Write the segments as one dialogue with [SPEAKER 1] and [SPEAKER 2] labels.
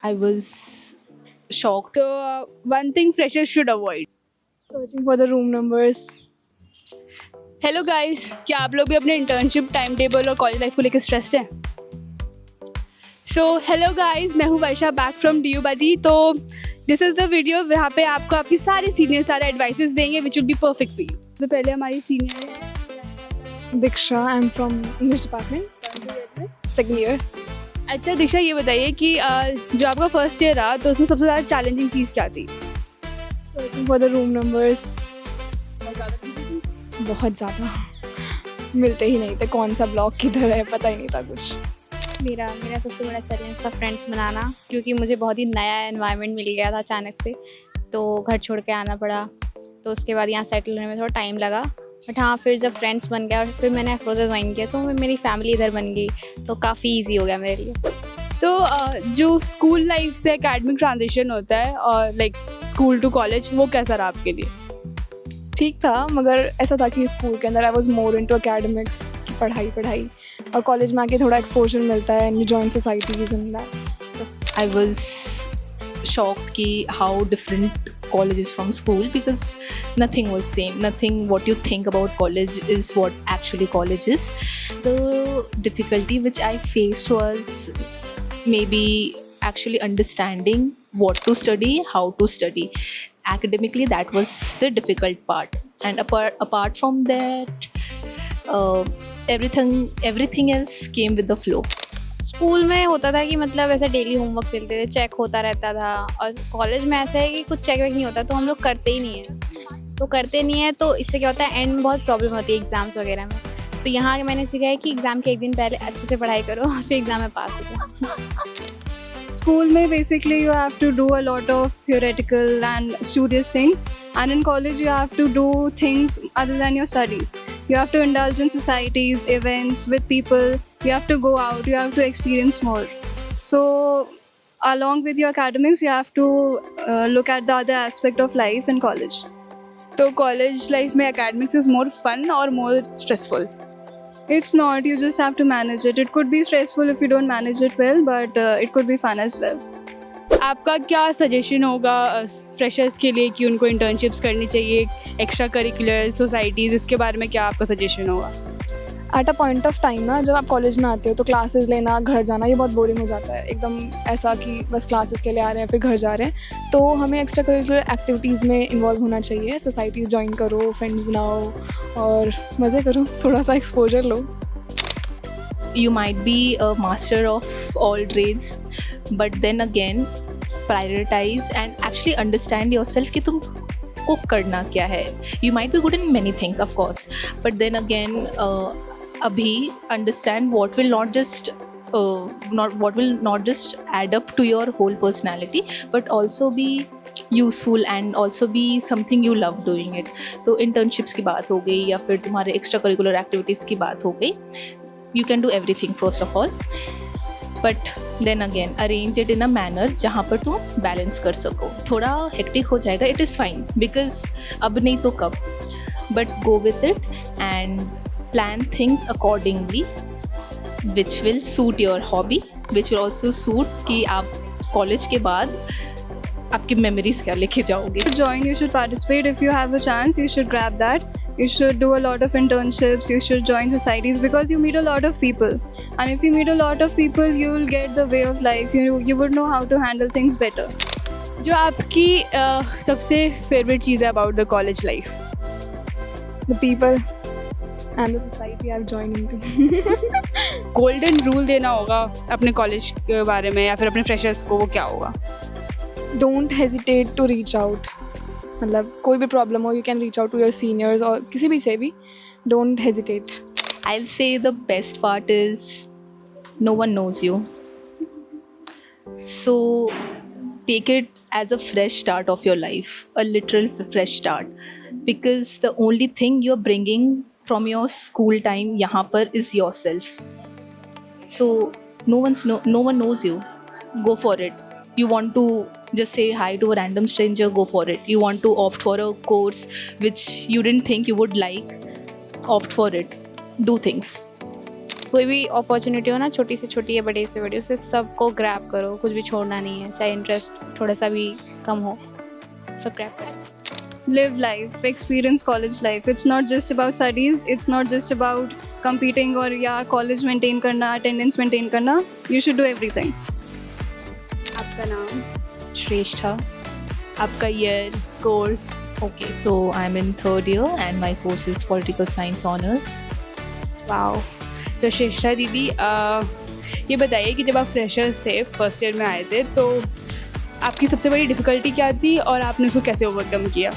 [SPEAKER 1] I was shocked.
[SPEAKER 2] So, one thing freshers should avoid.
[SPEAKER 3] Searching for the room numbers.
[SPEAKER 2] Hello guys, क्या आप लोग भी अपने internship time table और college life को लेकर स्ट्रेस्ड हैं? सो हेलो गाइस, मैं हूँ Varsha back from D U buddy. तो दिस इज़ द वीडियो जहाँ पे आपको आपके सारे सीनियर सारे एडवाइसेस देंगे which will be perfect for you. तो पहले हमारी सीनियर है
[SPEAKER 3] Diksha, I'm from English department. Second year.
[SPEAKER 2] अच्छा दीक्षा, ये बताइए कि जो आपका फर्स्ट ईयर रहा तो उसमें सबसे ज़्यादा चैलेंजिंग चीज़ क्या थी?
[SPEAKER 3] Searching for the room numbers. बहुत ज़्यादा मिलते ही नहीं थे, कौन सा ब्लॉक किधर है पता ही नहीं था कुछ।
[SPEAKER 4] मेरा मेरा सबसे बड़ा चैलेंज था फ्रेंड्स बनाना, क्योंकि मुझे बहुत ही नया एनवायरनमेंट मिल गया था अचानक से, तो घर छोड़ के आना पड़ा। तो उसके बाद यहाँ सेटल होने में थोड़ा टाइम लगा, बट हाँ फिर जब फ्रेंड्स बन गया और फिर मैंने अफरोज़ा ज्वाइन किया तो मेरी फैमिली इधर बन गई, तो काफ़ी ईजी हो गया मेरे लिए।
[SPEAKER 2] तो जो स्कूल लाइफ से एकेडमिक ट्रांजिशन होता है और लाइक स्कूल टू कॉलेज, वो कैसा रहा आपके लिए?
[SPEAKER 3] ठीक था, मगर ऐसा था कि स्कूल के अंदर I was more into academics की पढ़ाई, और कॉलेज में आके थोड़ा एक्सपोजर मिलता है and you join societies and that's
[SPEAKER 1] I was shocked ki how different college is from school, because nothing was same. Nothing what you think about college is what actually college is. The difficulty which I faced was maybe actually understanding what to study, how to study. Academically, that was the difficult part. And apart from that, everything else came with the flow.
[SPEAKER 4] School में होता था कि मतलब ऐसा daily homework मिलते थे, check होता रहता था, और कॉलेज में ऐसा है कि कुछ चेक वेक नहीं होता, तो हम लोग करते ही नहीं है। तो इससे क्या होता है, एंड में बहुत प्रॉब्लम होती है एग्ज़ाम्स वगैरह में। तो यहाँ आके मैंने सीखा है कि एग्ज़ाम के एक दिन पहले अच्छे से पढ़ाई करो और फिर एग्ज़ाम में पास हो जाओ।
[SPEAKER 2] School में basically you have to do a lot of theoretical and studious things, and in college you have to do things other than your studies. You have to indulge in societies, events with people. You have to go out. You have to experience more. So along with your academics, you have to look at the other aspect of life in college. So college life में academics is more fun or more stressful? It's not. You just have to manage it. It could be stressful if you don't manage it well, but it could be fun as well. आपका क्या suggestion होगा freshers के लिए कि उनको internships करनी चाहिए, extra curricular societies, इसके बारे में क्या आपका सजेशन होगा?
[SPEAKER 3] At a point of time ना, जब आप कॉलेज में आते हो तो क्लासेस लेना, घर जाना, ये बहुत बोरिंग हो जाता है एकदम, ऐसा कि बस क्लासेस के लिए आ रहे हैं फिर घर जा रहे हैं। तो हमें एक्स्ट्रा करिकुलर एक्टिविटीज़ में इन्वॉल्व होना चाहिए, सोसाइटीज़ ज्वाइन करो, फ्रेंड्स बनाओ और मज़े करो, थोड़ा सा exposure low.
[SPEAKER 1] You might be a master of all trades, but then again prioritize and actually understand yourself कि तुम को करना क्या है. You might be good in many things, of course, but then again अभी understand what will not just add up to your whole personality, but also be useful and also be something you love doing it. तो internships की बात हो गई या फिर तुम्हारे extra curricular activities की बात हो गई. You can do everything first of all, but then again arrange it in a manner जहाँ पर तुम बैलेंस कर सको. थोड़ा हेक्टिक हो जाएगा, it is fine, because अब नहीं तो कब, but go with it and plan things accordingly which will suit your hobby, which will also suit कि आप कॉलेज के बाद आपकी मेमोरीज क्या लेके जाओगे.
[SPEAKER 2] Join, you should participate. If you have a chance, you should grab that. You should do a lot of internships. You should join societies because you meet a lot of people. And if you meet a lot of people, you will get the way of life. You would know how to handle things better. जो आपकी सबसे favourite चीज़ है about the college life?
[SPEAKER 3] The people and the society I've joined into.
[SPEAKER 2] Golden rule देना होगा अपने college के बारे में या फिर अपने फ्रेशर्स को, वो क्या होगा?
[SPEAKER 3] Don't hesitate to reach out. मतलब कोई भी प्रॉब्लम हो, you can reach out to your seniors और किसी भी से भी. Don't hesitate.
[SPEAKER 1] I'll say the best part is no one knows you. So take it as a fresh start of your life, a literal fresh start, because the only thing you're bringing from your school time यहाँ पर is yourself. So no one knows you. Go for it. You want to just say hi to a random stranger, go for it. You want to opt for a course which you didn't think you would like, opt for it. Do things.
[SPEAKER 4] कोई भी opportunity हो ना, छोटी से छोटी या बड़े से बड़ी, उसे सबको ग्रैब करो, कुछ भी छोड़ना नहीं है, चाहे इंटरेस्ट थोड़ा सा भी कम हो, सब ग्रैब करो।
[SPEAKER 2] Live life, experience college life. It's not just about studies, it's not just about competing or college maintain करना, attendance maintain करना. You should do everything.
[SPEAKER 5] आपका नाम,
[SPEAKER 1] Shrestha.
[SPEAKER 5] आपका year, course?
[SPEAKER 1] Okay, so I'm in 3rd year and my course is Political Science Honours.
[SPEAKER 5] Wow. तो श्रेष्ठा दीदी, ये बताइए कि जब आप फ्रेशर्स थे, फर्स्ट ईयर में आए थे, तो आपकी सबसे बड़ी डिफ़िकल्टी क्या थी और आपने उसको कैसे ओवरकम किया?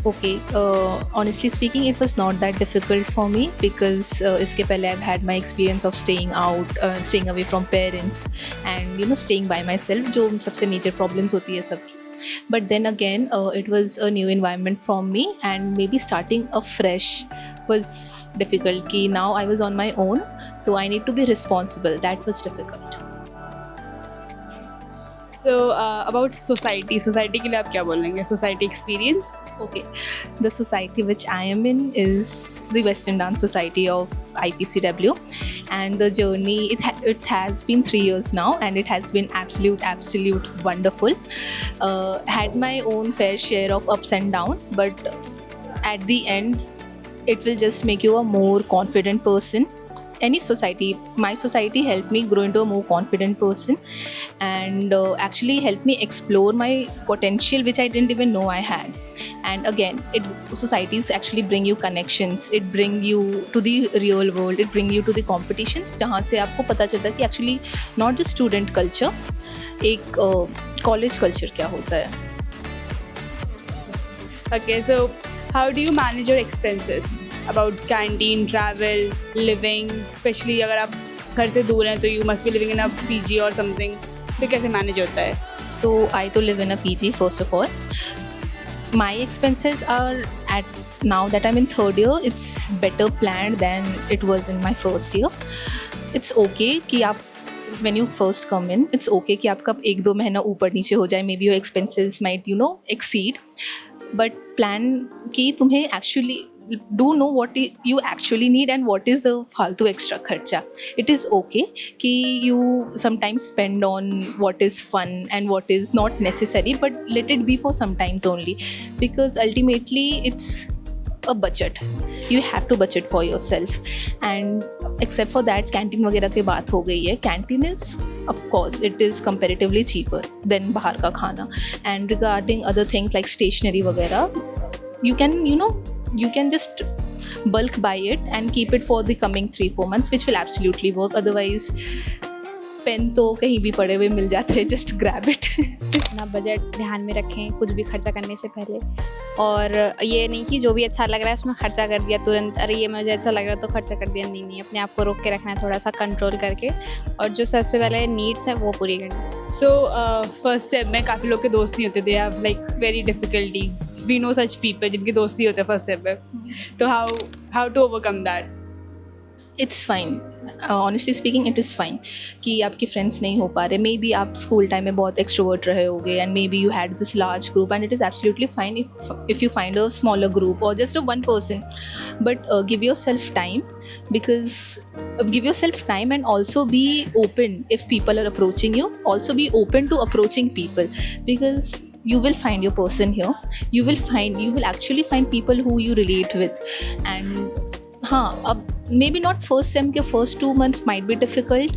[SPEAKER 1] Okay, honestly speaking, it was not that difficult for me because इसके पहले I've had my experience of staying out, staying away from parents and staying by myself, जो सबसे major problems होती है सबकी. But then again, it was a new environment for me and maybe starting afresh was difficult. कि now I was on my own, so I need to be responsible. That was difficult.
[SPEAKER 5] So about society के लिए आप क्या बोलेंगे? Society experience?
[SPEAKER 1] Okay, so the society which I am in is the Western Dance Society of IPCW, and the journey it has been 3 years now, and it has been absolute wonderful. Had my own fair share of ups and downs, but at the end, it will just make you a more confident person. Any society, my society helped me grow into a more confident person and actually helped me explore my potential which I didn't even know I had. And again, societies actually bring you connections, it bring you to the real world, it bring you to the competitions जहाँ से आपको पता चलता है कि actually not just student culture, एक college culture क्या होता है.
[SPEAKER 5] Okay, so how do you manage your expenses? About canteen, travel, living, especially अगर आप घर से दूर हैं तो you must be living in a PG or something. तो कैसे manage होता है?
[SPEAKER 1] So I to live in a PG first of all. My expenses are at now that I'm in 3rd year, it's better planned than it was in my first year. It's okay कि आप when you first come in, it's okay कि आपका 1-2 महीना ऊपर नीचे हो जाए, maybe your expenses might exceed, but plan कि तुम्हें actually do know what you actually need and what is the फालतू extra खर्चा. It is okay कि you sometimes spend on what is fun and what is not necessary, but let it be for sometimes only, because ultimately it's a budget. You have to budget for yourself. And except for that, canteen वगैरह की बात हो गई है. Canteen is, of course, it is comparatively cheaper than बाहर का खाना. And regarding other things like stationery वगैरह, you can just bulk buy it and keep it for the coming 3-4 months, which will absolutely work. Otherwise, pen तो कहीं भी पड़े हुए मिल जाते हैं, just grab it.
[SPEAKER 4] अपना बजट ध्यान में रखें कुछ भी खर्चा करने से पहले, और ये नहीं कि जो भी अच्छा लग रहा है उसमें खर्चा कर दिया तुरंत, अरे ये मुझे अच्छा लग रहा है तो खर्चा कर दिया. नहीं, अपने आप को रोक के रखना है, थोड़ा सा कंट्रोल करके, और जो सबसे पहले नीड्स है वो पूरी करनी.
[SPEAKER 5] So फर्स्ट सेम में काफ़ी लोग के दोस्त नहीं होते, they have like very difficulty. We know such people जिनके दोस्त नहीं होते फर्स्ट सेम में. तो how to overcome that?
[SPEAKER 1] It's fine. Honestly speaking, it is fine कि आपके फ्रेंड्स नहीं हो पा रहे. मे बी आप स्कूल टाइम में बहुत एक्सट्रोवर्ट रहे होगे and maybe you had this large group, and it is absolutely fine if you find a smaller group or just a one person. But give yourself time, because give yourself time and also be open if people are approaching you. Also be open to approaching people, because you will find your person here. You will actually find people who you relate with. And हाँ, अब maybe not first sem के first 2 months might be difficult,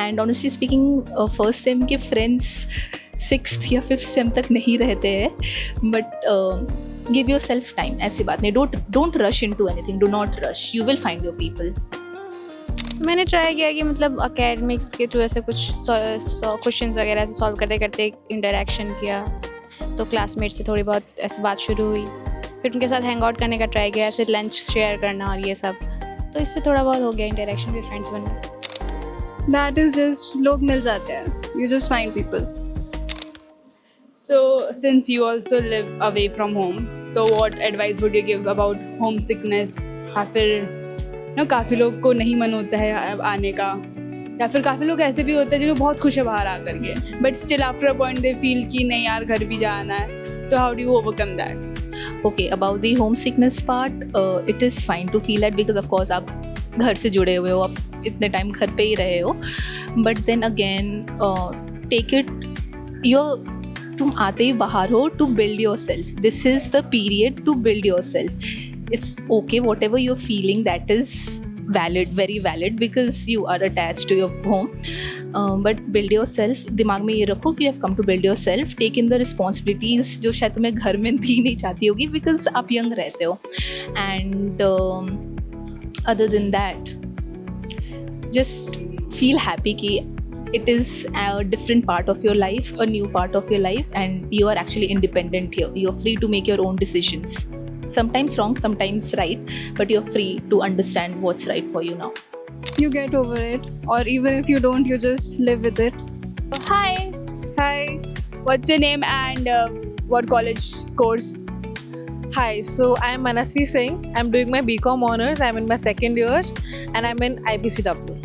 [SPEAKER 1] and honestly speaking first sem के friends 6th या 5th sem तक नहीं रहते हैं, but give yourself time. ऐसी बात नहीं, don't rush into anything, do not rush, you will find your people.
[SPEAKER 4] मैंने ट्राई किया कि मतलब अकेडमिक्स के थ्रू ऐसे कुछ क्वेश्चंस वगैरह ऐसे सॉल्व करते करते इंटरेक्शन किया, तो क्लासमेट से थोड़ी बहुत ऐसी बात शुरू हुई, फिर उनके साथ हैंग आउट करने का ट्राई किया, ऐसे लंच शेयर करना और ये सब, तो इससे थोड़ा बहुत हो गया इंटरेक्शन, फिर फ्रेंड्स बन गए.
[SPEAKER 2] That is just लोग मिल जाते हैं. You just find people.
[SPEAKER 5] So since you also live away from home, so what advice would you give about homesickness? या फिर काफ़ी लोग को नहीं मन होता है आने का, या फिर काफ़ी लोग ऐसे भी होते हैं जो बहुत खुश है बाहर आकर के, but still after a point they feel कि नहीं यार घर भी जाना है. तो how do you overcome that?
[SPEAKER 1] Okay, about the homesickness part, it is fine to feel that, because of course आप घर से जुड़े हुए हो, आप इतने टाइम घर पे ही रहे हो, but then again take it your, तुम आते ही बाहर हो to build yourself. This is the period to build yourself. It's okay whatever you are feeling, that is valid, very valid, because you are attached to your home, but build yourself. दिमाग में ये रखो कि you have come to build yourself. Take in the responsibilities जो शायद तुम्हें घर में दी नहीं जाती होगी because आप young रहते हो. And other than that, just feel happy कि it is a different part of your life, a new part of your life, and you are actually independent here. You're free to make your own decisions. Sometimes wrong, sometimes right, but you're free to understand what's right for you now.
[SPEAKER 2] You get over it, or even if you don't, you just live with it.
[SPEAKER 5] Hi, what's your name and what college course?
[SPEAKER 6] Hi, so I'm Manasvi Singh. I'm doing my BCom honors. I'm in my second year and I'm in IPCW.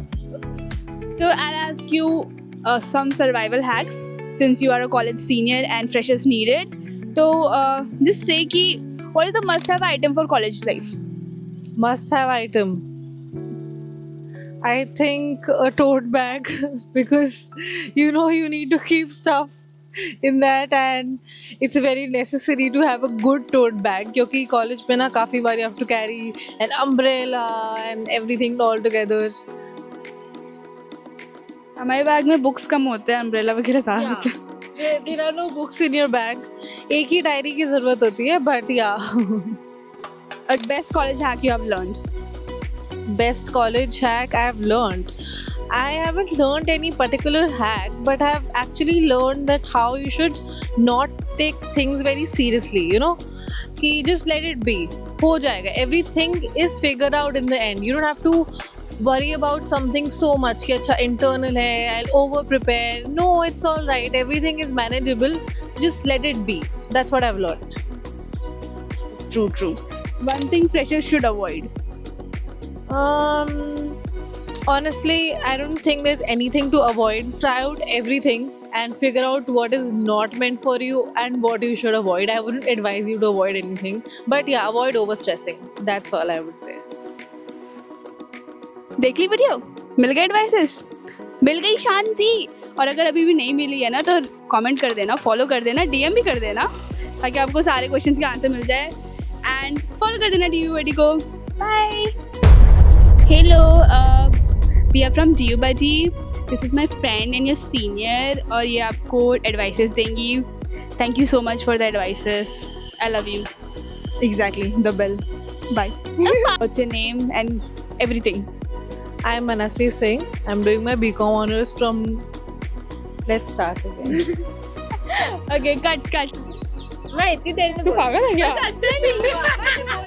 [SPEAKER 5] So I'll ask you some survival hacks since you are a college senior and freshers needed. So just say ki what is the must-have item for college life?
[SPEAKER 6] Must-have item. I think a tote bag because you know you need to keep stuff in that and it's very necessary to have a good tote bag क्योंकि college में ना काफ़ी बार you have to carry an umbrella and everything all together.
[SPEAKER 5] हमारे bag में books कम होते हैं, umbrella वगैरह ज़्यादा होते हैं.
[SPEAKER 6] There are no books in your bag. एक ही डायरी की ज़रूरत होती है but yeah.
[SPEAKER 5] A best college hack you have learned?
[SPEAKER 6] Best college hack I've learned. I haven't learned any particular hack, but I've actually learned that how you should not take things very seriously, you know? कि just let it be. हो जाएगा. Everything is figured out in the end. You don't have to worry about something so much कि अच्छा internal है, I'll over prepare. No, it's all right. Everything is manageable. Just let it be. That's what I've learned.
[SPEAKER 5] True. One thing freshers should avoid.
[SPEAKER 6] Honestly, I don't think there's anything to avoid. Try out everything and figure out what is not meant for you and what you should avoid. I wouldn't advise you to avoid anything. But yeah, avoid overstressing. That's all I would say.
[SPEAKER 5] देख ली video, मिल गए advices, मिल गई शांति. और अगर अभी भी नहीं मिली है ना तो कमेंट कर देना, फॉलो कर देना, डीएम भी कर देना ताकि आपको सारे क्वेश्चंस के आंसर मिल जाए. एंड फॉलो कर देना DU Buddy को. Bye. Hello, we are from DU Buddy. This is my friend and your senior और ये आपको एडवाइसेस देंगी. Thank you so much for the advices. I love you.
[SPEAKER 7] Exactly, the bell.
[SPEAKER 5] Bye. What's your name and everything?
[SPEAKER 6] I'm Manasvi Singh. I'm doing my BCom honors from. Let's start again.
[SPEAKER 5] Okay, cut. मैं इतनी देर से तू पागल है क्या? अच्छा नहीं.